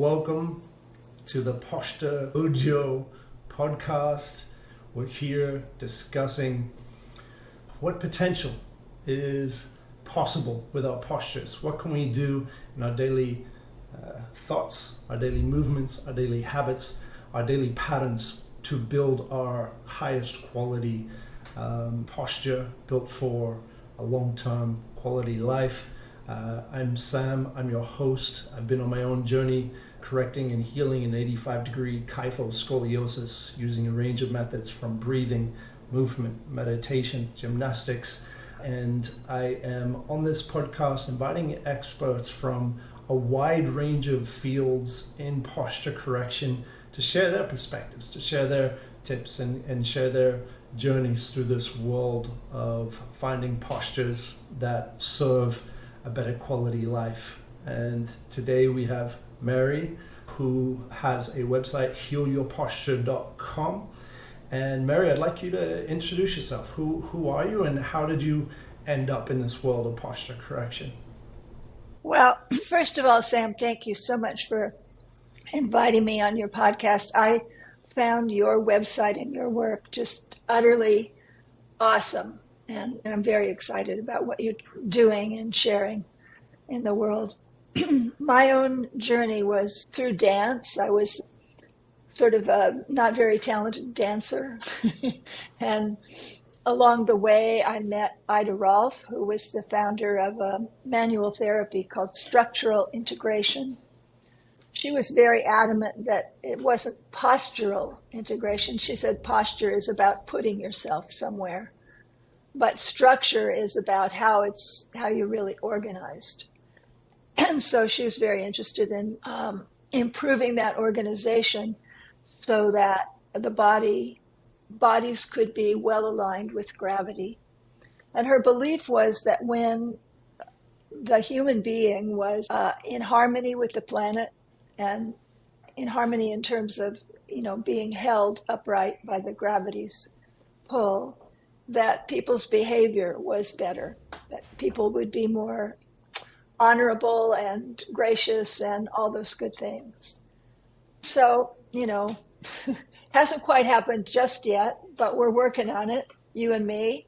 welcome to the Posture Dojo podcast. We're here discussing what potential is possible with our postures. What can we do in our daily thoughts, our daily movements, our daily habits, our daily patterns to build our highest quality posture built for a long-term quality life. I'm Sam, I'm your host. I've been on my own journey correcting and healing an 85-degree kyphoscoliosis using a range of methods from breathing, movement, meditation, gymnastics. And I am on this podcast inviting experts from a wide range of fields in posture correction to share their perspectives, to share their tips and share their journeys through this world of finding postures that serve a better quality life. And today we have Mary, who has a website, healyourposture.com. And Mary, I'd like you to introduce yourself. Who are you and how did you end up in this world of posture correction? Well, first of all, Sam, thank you so much for inviting me on your podcast. I found your website and your work just utterly awesome. And I'm very excited about what you're doing and sharing in the world. My own journey was through dance. I was sort of a not very talented dancer. And along the way, I met Ida Rolf, who was the founder of a manual therapy called structural integration. She was very adamant that it wasn't postural integration. She said posture is about putting yourself somewhere. But structure is about how you're really organized. And so she was very interested in improving that organization so that the bodies could be well aligned with gravity. And her belief was that when the human being was in harmony with the planet and in harmony in terms of, being held upright by the gravity's pull, that people's behavior was better, that people would be more honorable and gracious and all those good things. So, hasn't quite happened just yet, but we're working on it, you and me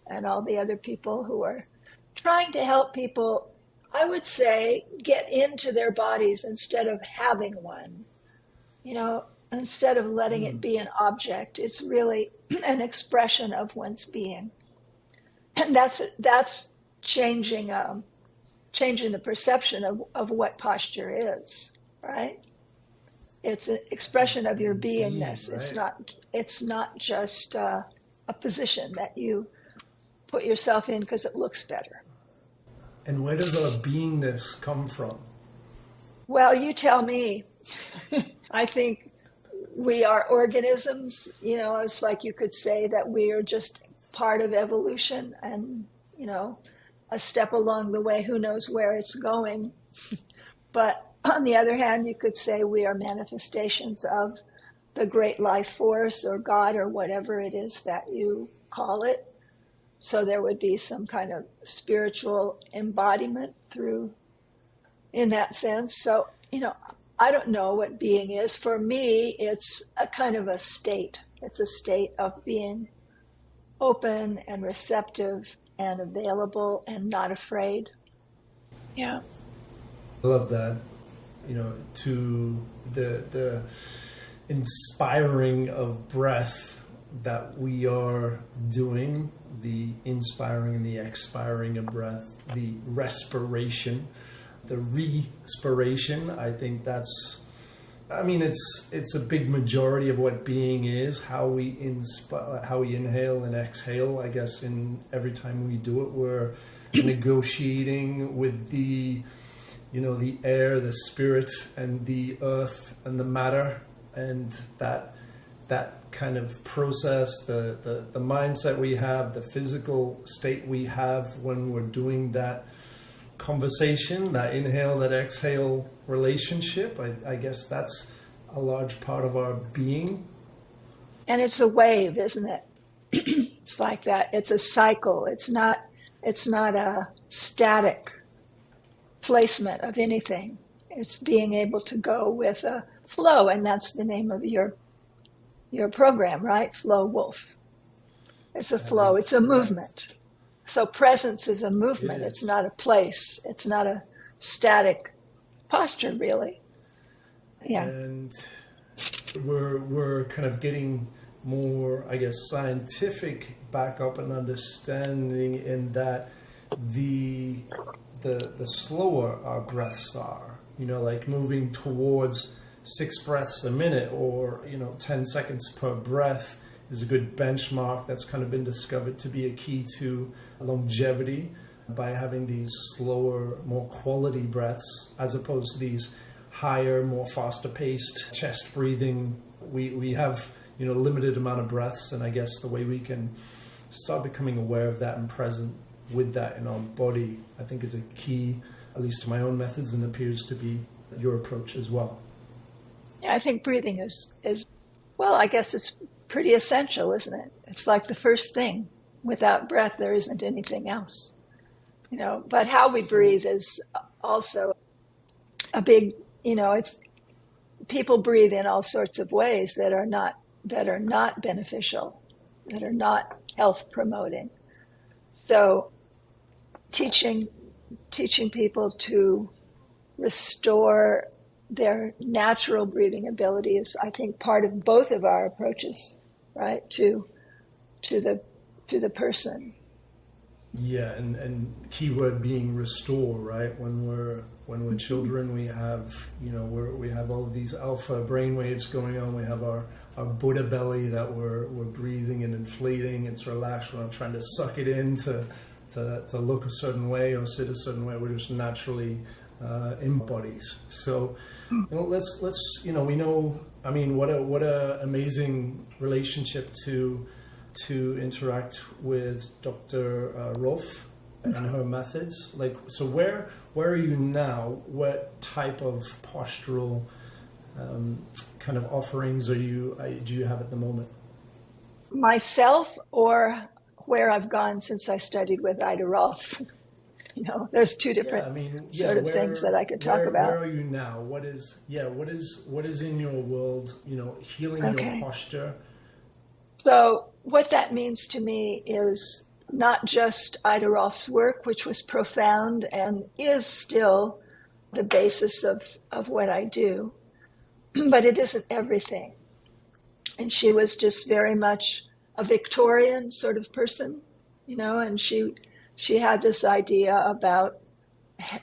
and all the other people who are trying to help people, I would say, get into their bodies instead of having one. Instead of letting it be an object, it's really an expression of one's being. And that's changing the perception of what posture is, right? It's an expression of your beingness. Right. It's not just a position that you put yourself in because it looks better. And where does our beingness come from? Well, you tell me. I think we are organisms, it's like you could say that we are just part of evolution and, a step along the way, who knows where it's going. But on the other hand, you could say we are manifestations of the great life force or God or whatever it is that you call it. So there would be some kind of spiritual embodiment in that sense. So, I don't know what being is. For me, it's a kind of a state. It's a state of being open and receptive and available and not afraid. Yeah. I love that. To the inspiring of breath that we are doing, the inspiring and the expiring of breath, the respiration, the respiration. I think it's a big majority of what being is, how we inhale and exhale. I guess in every time we do it, we're negotiating with the air, the spirit, and the earth and the matter, and that kind of process, the mindset we have, the physical state we have when we're doing that conversation, that inhale, that exhale relationship. I guess that's a large part of our being. And it's a wave, isn't it? It's like that. It's a cycle. It's not a static placement of anything. It's being able to go with a flow, and that's the name of your program, right? Flow Wolf. It's a That flow. It's is a correct. movement. So presence is a It movement. It's is. not a place. It's not a static posture, really. Yeah. And we're kind of getting more, I guess, scientific backup and understanding in that the the slower our breaths are, like moving towards 6 breaths a minute, or 10 seconds per breath is a good benchmark. That's kind of been discovered to be a key to longevity by having these slower, more quality breaths as opposed to these higher, more faster paced chest breathing. We have limited amount of breaths, and I guess the way we can start becoming aware of that and present with that in our body, I think, is a key, at least to my own methods, and appears to be your approach as well. Yeah, I think breathing is well, I guess it's pretty essential, isn't it? It's like the first thing. Without breath, there isn't anything else. But how we breathe is also a big, it's people breathe in all sorts of ways that are not beneficial, that are not health promoting. So teaching people to restore their natural breathing ability is, I think, part of both of our approaches, right? To the person. Yeah, and keyword being restore, right? When we're children, we have we have all of these alpha brain waves going on. We have our Buddha belly that we're breathing and inflating. It's relaxed. We're not trying to suck it in to look a certain way or sit a certain way. We're just naturally in bodies. So let's we know. I mean, what a amazing relationship to interact with Dr. Rolf and her methods. Like, so where are you now? What type of postural kind of offerings do you have at the moment? Myself, or where I've gone since I studied with Ida Rolf. There's two Yeah, different I mean, yeah. sort of things that I could talk Where about. are you now? What is in your world? Healing your Okay. posture. So what that means to me is not just Ida Rolf's work, which was profound and is still the basis of what I do, but it isn't everything. And she was just very much a Victorian sort of person, and she had this idea about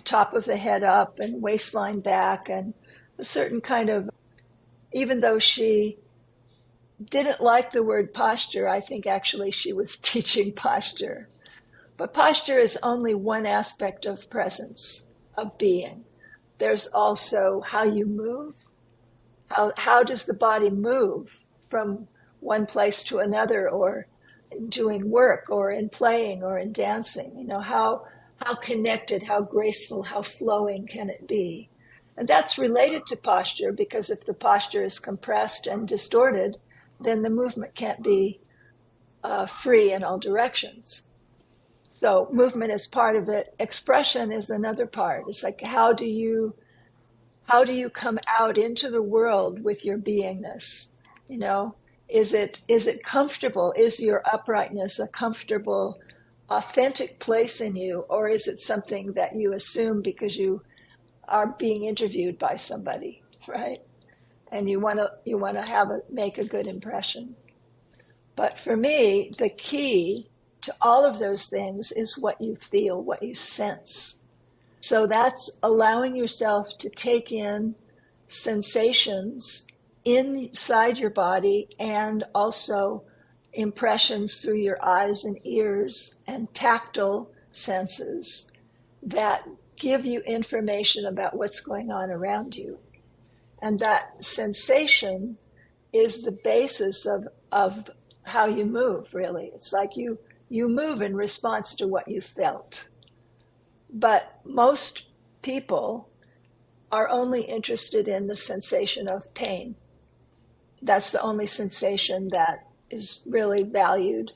top of the head up and waistline back, and a certain kind of, even though she didn't like the word posture, I think actually she was teaching posture. But posture is only one aspect of presence, of being. There's also how you move. How does the body move from one place to another, or in doing work, or in playing, or in dancing? How connected, how graceful, how flowing can it be? And that's related to posture, because if the posture is compressed and distorted, then the movement can't be free in all directions. So movement is part of it. Expression is another part. It's like, how do you come out into the world with your beingness? Is it comfortable? Is your uprightness a comfortable, authentic place in you, or is it something that you assume because you are being interviewed by somebody, right? And you want to make a good impression. But for me, the key to all of those things is what you feel, what you sense. So that's allowing yourself to take in sensations inside your body, and also impressions through your eyes and ears and tactile senses that give you information about what's going on around you. And that sensation is the basis of how you move, really. It's like you move in response to what you felt. But most people are only interested in the sensation of pain. That's the only sensation that is really valued.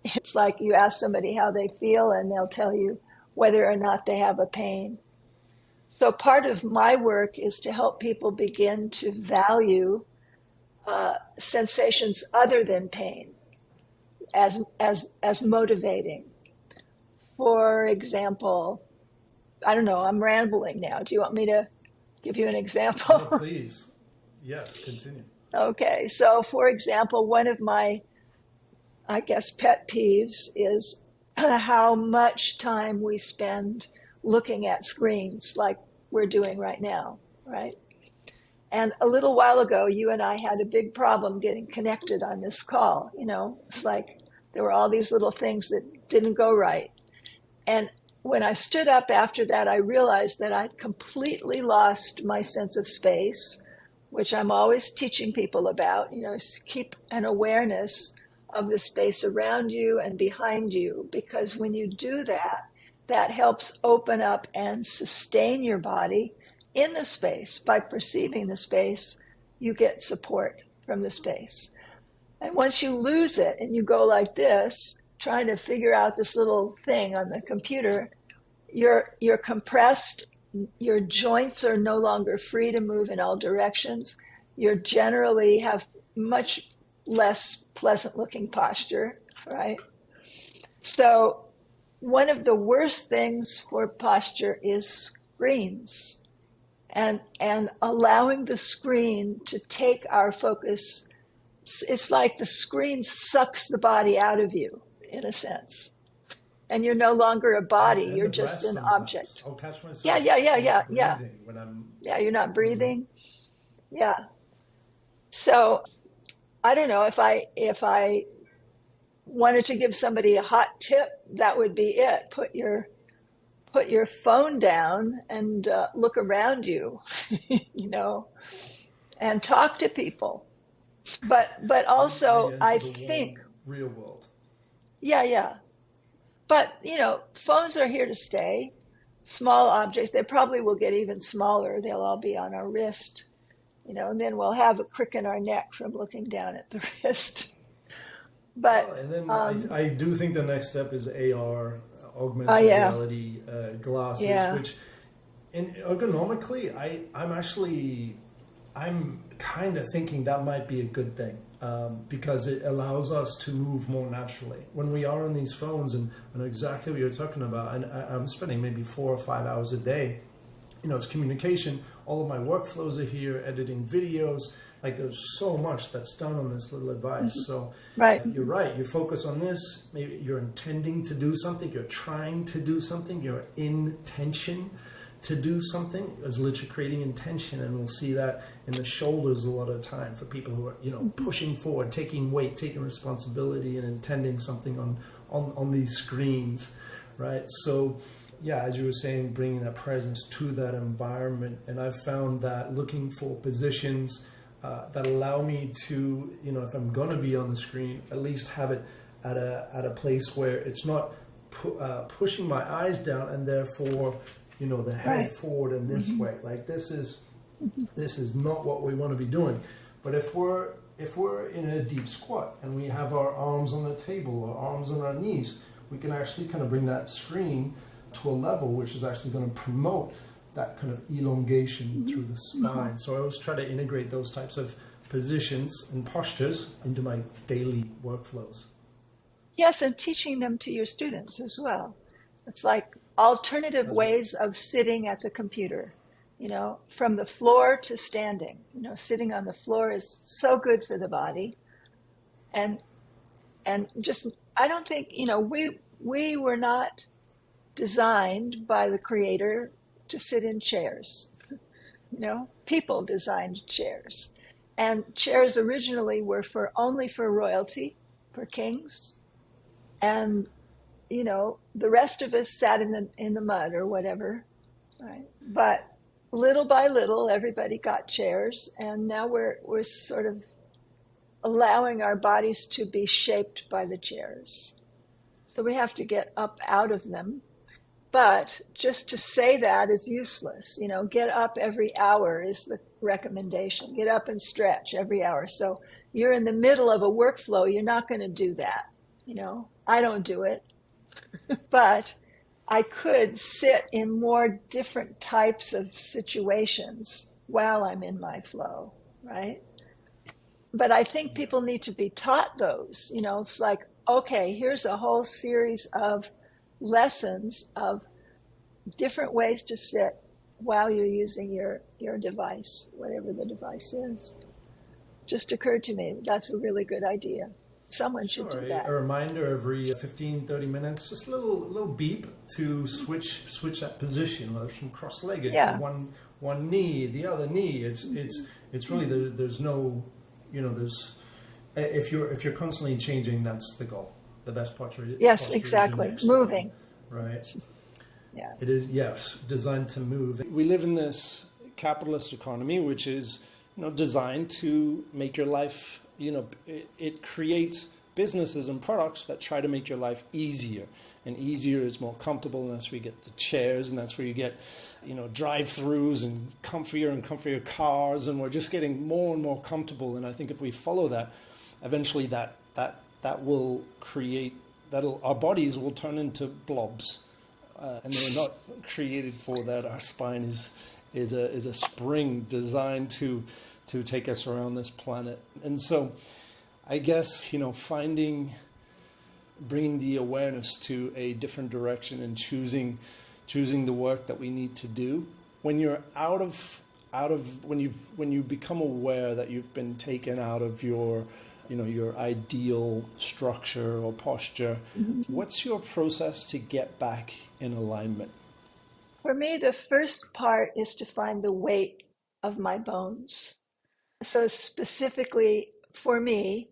It's like you ask somebody how they feel, and they'll tell you whether or not they have a pain. So part of my work is to help people begin to value sensations other than pain as motivating. For example, I don't know, I'm rambling now. Do you want me to give you an example? No, please. Yes, continue. Okay, so for example, one of my, I guess, pet peeves is how much time we spend looking at screens like we're doing right now, right? And a little while ago, you and I had a big problem getting connected on this call. It's like there were all these little things that didn't go right. And when I stood up after that, I realized that I'd completely lost my sense of space, which I'm always teaching people about, keep an awareness of the space around you and behind you, because when you do that, that helps open up and sustain your body in the space. By perceiving the space, you get support from the space. And once you lose it and you go like this, trying to figure out this little thing on the computer, you're compressed, your joints are no longer free to move in all directions. You generally have much less pleasant looking posture, right? So one of the worst things for posture is screens and allowing the screen to take our focus. It's like the screen sucks the body out of you, in a sense. And you're no longer a body, And you're the breath just an sometimes. object. I'll catch myself Yeah. breathing when I'm. Yeah, you're not breathing. Yeah. So I don't know, if I wanted to give somebody a hot tip, that would be it. Put your phone down and look around you, and talk to people. But Bring also, it I into the think, real world. yeah. But phones are here to stay. Small objects, they probably will get even smaller. They'll all be on our wrist, and then we'll have a crick in our neck from looking down at the wrist. Well, But and then I do think the next step is AR, oh augmented yeah, reality glasses, yeah. which ergonomically, I'm kind of thinking that might be a good thing, because it allows us to move more naturally. When we are on these phones, and I know exactly what you're talking about, and I'm spending maybe 4 or 5 hours a day. It's communication. All of my workflows are here, editing videos. Like there's so much that's done on this little device. So Right. you're right. You focus on this. Maybe you're intending to do something. You're trying to do something. You're in tension to do something. It's literally creating intention, and we'll see that in the shoulders a lot of the time for people who are pushing forward, taking weight, taking responsibility, and intending something on these screens, right? So yeah, as you were saying, bringing that presence to that environment. And I've found that looking for positions that allow me to, if I'm going to be on the screen, at least have it at a place where it's not pushing my eyes down and therefore, the head Right. forward in this way. Like this is not what we want to be doing. But if we're in a deep squat and we have our arms on the table or arms on our knees, we can actually kind of bring that screen to a level which is actually going to promote that kind of elongation through the spine. So I always try to integrate those types of positions and postures into my daily workflows. Yes, and teaching them to your students as well. It's like alternative ways of sitting at the computer, from the floor to standing. Sitting on the floor is so good for the body. And just, I don't think, we were not designed by the creator to sit in chairs. People designed chairs. And chairs originally were only for royalty, for kings. And the rest of us sat in the mud or whatever, right? But little by little, everybody got chairs, and now we're sort of allowing our bodies to be shaped by the chairs. So we have to get up out of them. But just to say that is useless. Get up every hour is the recommendation. Get up and stretch every hour. So you're in the middle of a workflow, you're not going to do that. I don't do it. But I could sit in more different types of situations while I'm in my flow, right? But I think Yeah. people need to be taught those. It's like, okay, here's a whole series of lessons of different ways to sit while you're using your device, whatever the device is. Just occurred to me that's a really good idea. Someone should Sure, do a that. reminder every 15, 30 minutes, just a little beep to switch that position, whether it's from cross-legged to Yeah. one knee, the other knee. It's really there's no, there's if you're constantly changing, that's the goal. The best Yes, posture is your exactly. next Moving. goal, right? Yeah. It is, yes, designed to move. We live in this capitalist economy, which is, designed to make your life, it creates businesses and products that try to make your life easier. And easier is more comfortable, and that's where you get the chairs, and that's where you get, drive-throughs and comfier cars, and we're just getting more and more comfortable. And I think if we follow that, eventually that will create, our bodies will turn into blobs. And they're not created for that. Our spine is a spring designed to take us around this planet. And so, I guess bringing the awareness to a different direction and choosing the work that we need to do. When you're when you become aware that you've been taken out of your ideal structure or posture, what's your process to get back in alignment? For me, the first part is to find the weight of my bones. So specifically for me,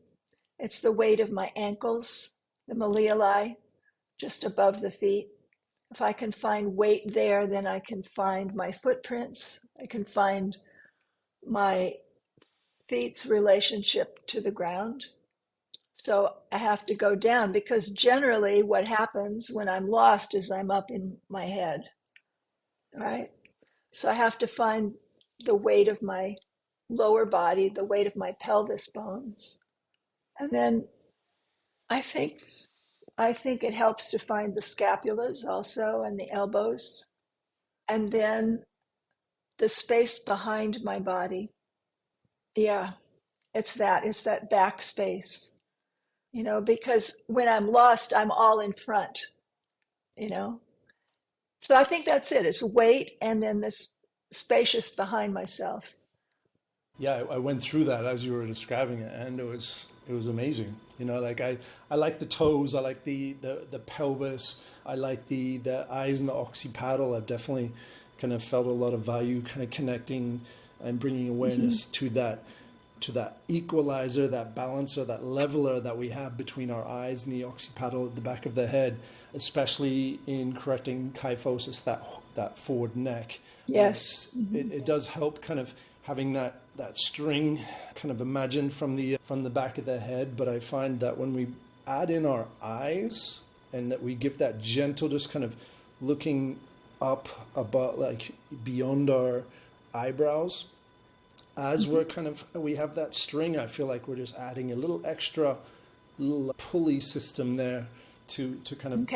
it's the weight of my ankles, the malleoli, just above the feet. If I can find weight there, then I can find my footprints. I can find my feet's relationship to the ground. So I have to go down because generally what happens when I'm lost is I'm up in my head, right? So I have to find the weight of my lower body, the weight of my pelvis bones. And then I think I think it helps to find the scapulas also and the elbows. And then the space behind my body. Yeah, it's that back space, because when I'm lost, I'm all in front, you know. So I think that's it. It's weight and then this spacious behind myself. Yeah, I went through that as you were describing it, and it was amazing. Like I like the toes, I like the pelvis, I like the eyes and the occipital. I've definitely kind of felt a lot of value, kind of connecting and bringing awareness to that equalizer, that balancer, that leveler that we have between our eyes and the occipital at the back of the head, especially in correcting kyphosis, that forward neck. Yes. It does help kind of having that string kind of imagined from the back of the head. But I find that when we add in our eyes and that we give that gentle, just kind of looking up about, like, beyond our eyebrows, as we have that string, I feel like we're just adding a little extra little pulley system there to kind of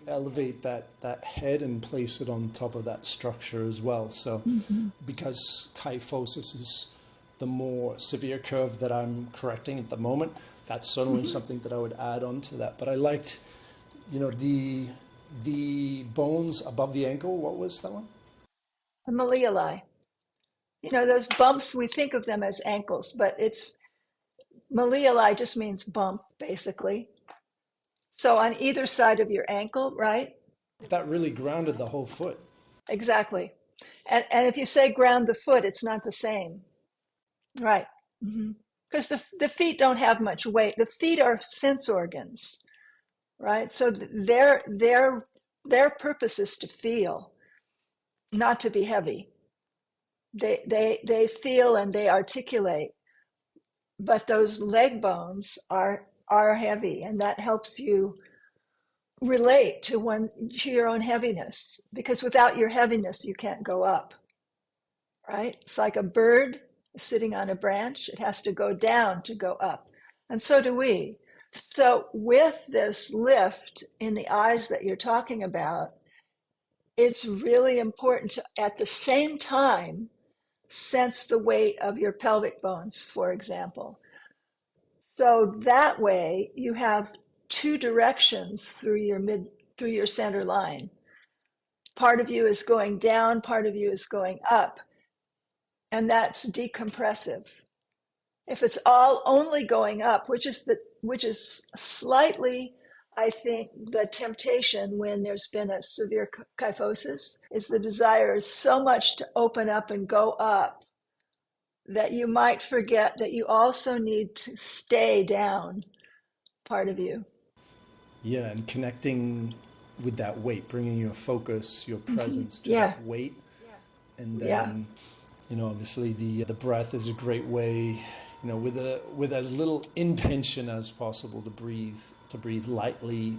elevate that head and place it on top of that structure as well. So because kyphosis is the more severe curve that I'm correcting at the moment, that's certainly something that I would add on to that. But I liked, the bones above the ankle. What was that one? The malleoli. Those bumps, we think of them as ankles, but it's malleoli just means bump, basically. So on either side of your ankle, right? That really grounded the whole foot. Exactly. And if you say ground the foot, it's not the same. Right. Because the feet don't have much weight. The feet are sense organs, right? So their purpose is to feel, not to be heavy. They feel and they articulate, but those leg bones are heavy, and that helps you relate to your own heaviness, because without your heaviness you can't go up, right? It's like a bird sitting on a branch. It has to go down to go up, and so do we. So with this lift in the eyes that you're talking about, it's really important to, at the same time, sense the weight of your pelvic bones, for example. So that way you have two directions through your center line. Part of you is going down, part of you is going up, and that's decompressive. If it's all only going up, which is slightly, I think, the temptation when there's been a severe kyphosis, is the desire is so much to open up and go up that you might forget that you also need to stay down, part of you. Yeah, and connecting with that weight, bringing your focus, your presence to Yeah, that weight, and yeah. then obviously the breath is a great way, with as little intention as possible to breathe lightly,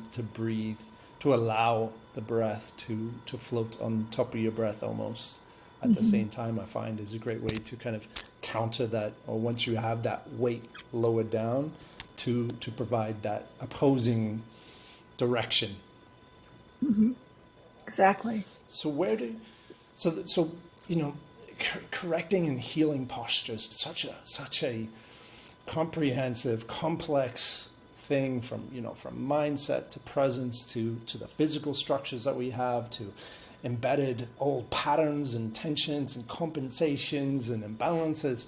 to allow the breath to float on top of your breath almost at the same time. I find is a great way to kind of counter that, or once you have that weight lowered down, to provide that opposing direction. Exactly. So where do so correcting and healing postures is such a comprehensive, complex thing, from mindset to presence to the physical structures that we have, to embedded old patterns and tensions and compensations and imbalances.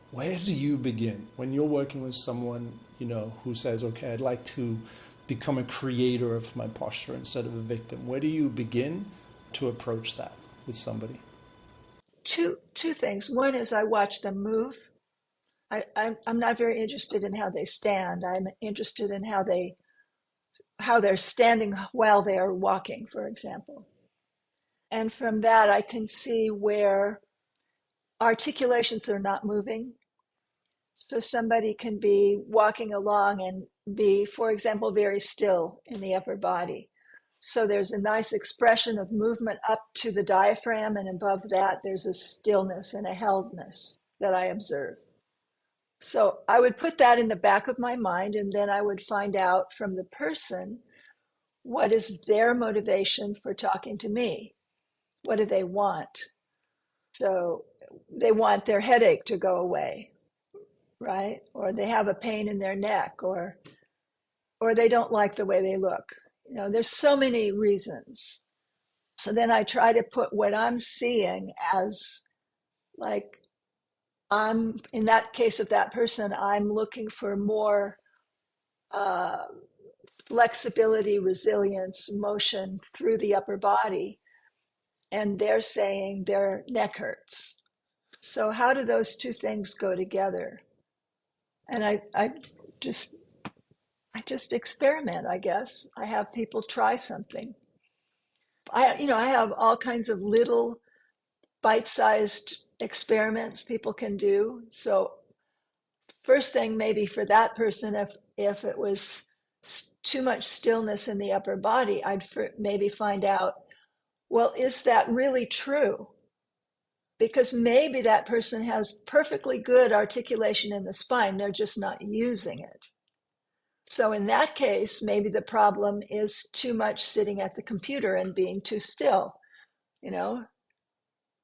Where do you begin when you're working with someone who says, okay, I'd like to become a creator of my posture instead of a victim? Where do you begin to approach that with somebody? Two things. One is I watch them move. I'm not very interested in how they stand. I'm interested in how they're standing while they are walking, for example. And from that, I can see where articulations are not moving. So somebody can be walking along and be, for example, very still in the upper body. So there's a nice expression of movement up to the diaphragm, and above that, there's a stillness and a heldness that I observe. So I would put that in the back of my mind, and then I would find out from the person what is their motivation for talking to me. What do they want? So they want their headache to go away, right? Or they have a pain in their neck, or they don't like the way they look. There's so many reasons. So then I try to put what I'm seeing as, like, I'm in that case of that person, I'm looking for more uh, flexibility, resilience, motion through the upper body. And they're saying their neck hurts. So how do those two things go together? And just I just experiment, I guess. I have people try something. I have all kinds of little bite-sized experiments people can do. So first thing, maybe for that person, if it was too much stillness in the upper body, I'd maybe find out, well, is that really true? Because maybe that person has perfectly good articulation in the spine, they're just not using it. So in that case, maybe the problem is too much sitting at the computer and being too still, you know?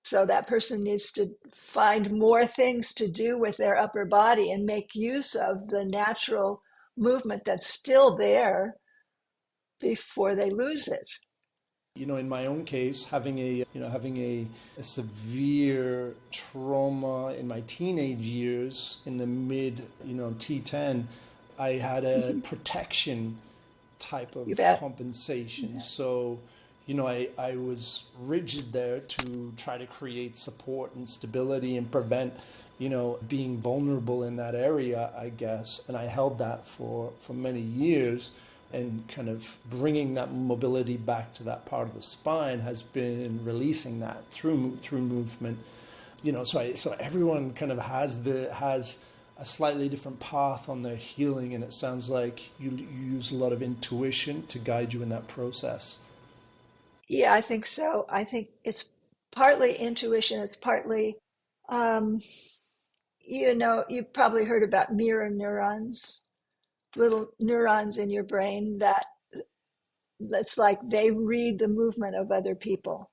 So that person needs to find more things to do with their upper body and make use of the natural movement that's still there before they lose it. In my own case, having a severe trauma in my teenage years, in the mid T10, I had a protection type You of bet. compensation. So, I was rigid there to try to create support and stability and prevent, being vulnerable in that area, I guess. And I held that for many years. And kind of bringing that mobility back to that part of the spine has been releasing that through movement. So everyone kind of has a slightly different path on their healing, and it sounds like you use a lot of intuition to guide you in that process. Yeah, I think so. I think it's partly intuition, it's partly, you've probably heard about mirror neurons. little neurons in your brain that it's like they read the movement of other people.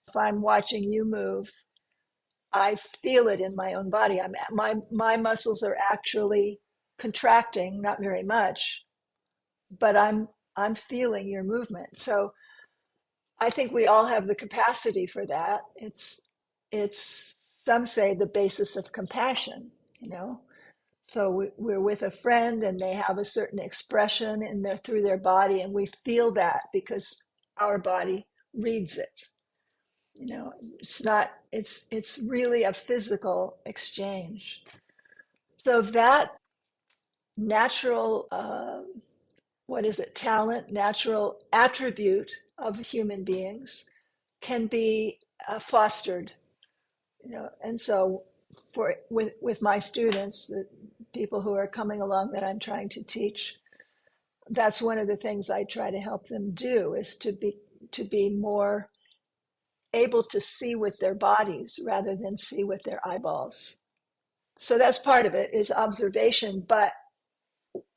If I'm watching you move, I feel it in my own body. My muscles are actually contracting, not very much, but I'm feeling your movement. So I think we all have the capacity for that. It's some say the basis of compassion, you know. So we're with a friend and they have a certain expression in their through their body, and we feel that because our body reads it. You know, it's really a physical exchange. So that natural, what is it, talent, natural attribute of human beings can be fostered, you know. And so for with my students, the people who are coming along that I'm trying to teach, that's one of the things I try to help them do, is to be more able to see with their bodies rather than see with their eyeballs. So that's part of it, is observation. But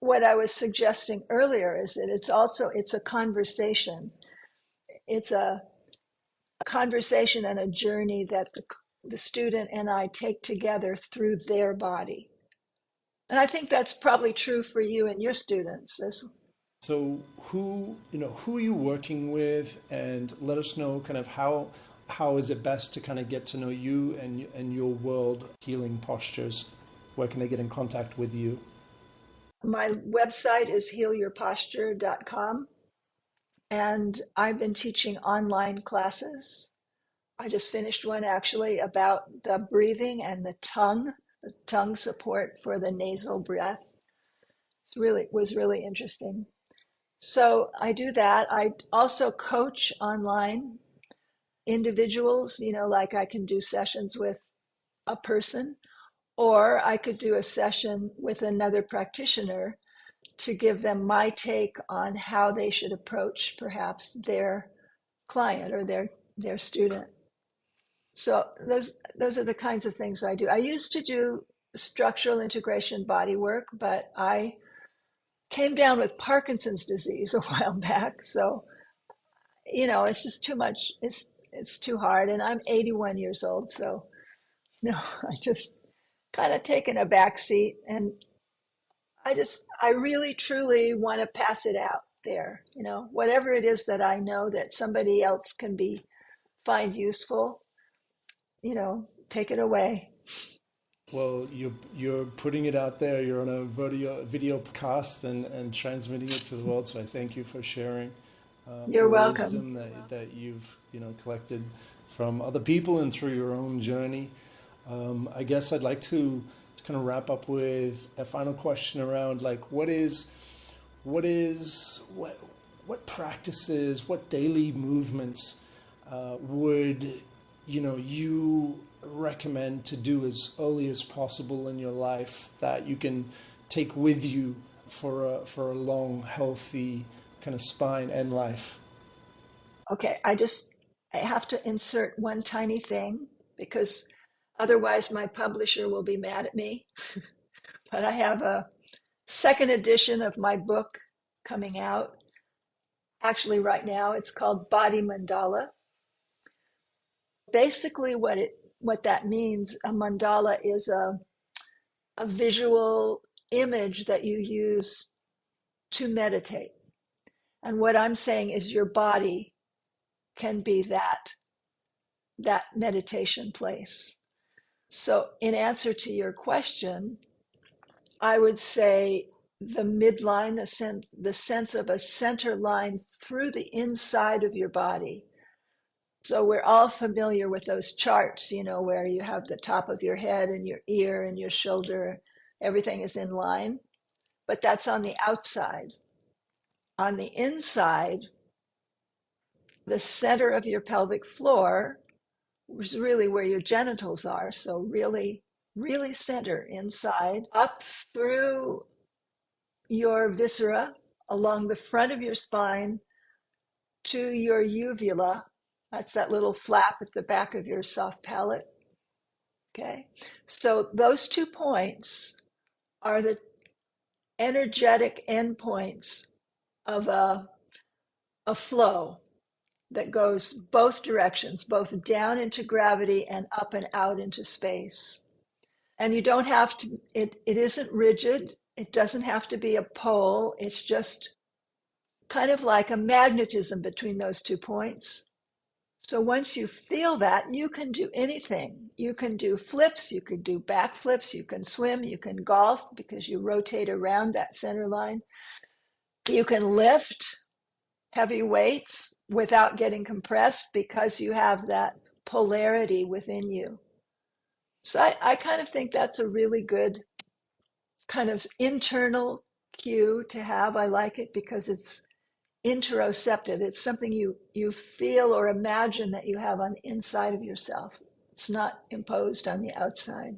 what I was suggesting earlier is that it's a conversation. It's a conversation and a journey that the student and I take together through their body. And I think that's probably true for you and your students as well. So who are you working with, and let us know kind of how is it best to kind of get to know you and your world healing postures? Where can they get in contact with you? My website is healyourposture.com, and I've been teaching online classes. I just finished one actually about the breathing and the tongue support for the nasal breath. It was really interesting. So I do that. I also coach online individuals, you know, like I can do sessions with a person, or I could do a session with another practitioner to give them my take on how they should approach perhaps their client or their student. So those are the kinds of things I do. I used to do structural integration body work, but I came down with Parkinson's disease a while back. So, you know, it's just too much. It's too hard. And I'm 81 years old. So, you know, I just kind of taken a back seat, and I really truly want to pass it out there, you know, whatever it is that I know that somebody else can find useful, you know, take it away. Well, you're putting it out there. You're on a video cast and transmitting it to the world. So I thank you for sharing You're the welcome. wisdom that you've collected from other people and through your own journey. I guess I'd like to kind of wrap up with a final question around like what practices, what daily movements would you recommend to do as early as possible in your life that you can take with you for a long, healthy kind of spine and life? Okay, I have to insert one tiny thing because otherwise my publisher will be mad at me. But I have a second edition of my book coming out. Actually, right now it's called Body Mandala. Basically, what that means, a mandala is a visual image that you use to meditate. And what I'm saying is your body can be that meditation place. So in answer to your question, I would say the midline, the sense of a center line through the inside of your body. So we're all familiar with those charts, you know, where you have the top of your head and your ear and your shoulder, everything is in line, but that's on the outside. On the inside, the center of your pelvic floor is really where your genitals are. So really, really center inside, up through your viscera, along the front of your spine to your uvula. That's that little flap at the back of your soft palate. Okay. So those 2 points are energetic endpoints of a flow that goes both directions, both down into gravity and up and out into space. And you don't have to, it isn't rigid. It doesn't have to be a pole. It's just kind of like a magnetism between those 2 points. So once you feel that, you can do anything. You can do flips, you can do back flips, you can swim, you can golf because you rotate around that center line. You can lift heavy weights without getting compressed because you have that polarity within you. So I kind of think that's a really good kind of internal cue to have. I like it because it's interoceptive. It's something you feel or imagine that you have on the inside of yourself. It's not imposed on the outside.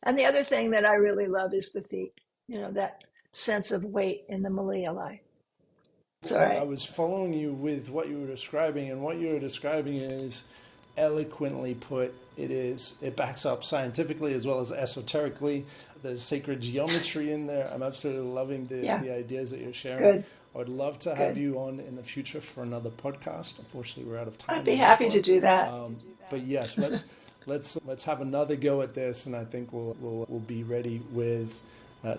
And the other thing that I really love is the feet, that sense of weight in the malleoli. It's all I right. was following you with what you were describing, and what you were describing is eloquently put. It backs up scientifically as well as esoterically. There's sacred geometry in there. I'm absolutely loving the ideas that you're sharing. Good. I would love to have you on in the future for another podcast. Unfortunately, we're out of time. I'd be happy to do that. But yes, let's have another go at this, and I think we'll be ready with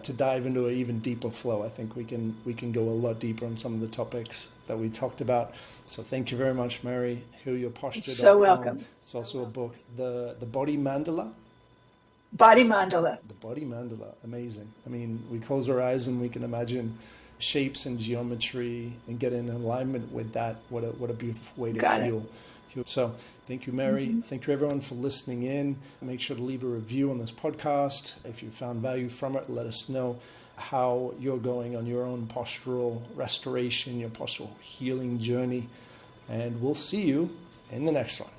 to dive into an even deeper flow. I think we can go a lot deeper on some of the topics that we talked about. So thank you very much, Mary. HealYourPosture.com. So welcome. It's also a book, the Body Mandala. Body mandala. The Body Mandala, amazing. I mean, we close our eyes and we can imagine shapes and geometry and get in alignment with that. What a beautiful way to feel. So thank you, Mary. Mm-hmm. Thank you, everyone, for listening in. Make sure to leave a review on this podcast. If you found value from it, let us know how you're going on your own postural restoration, your postural healing journey. And we'll see you in the next one.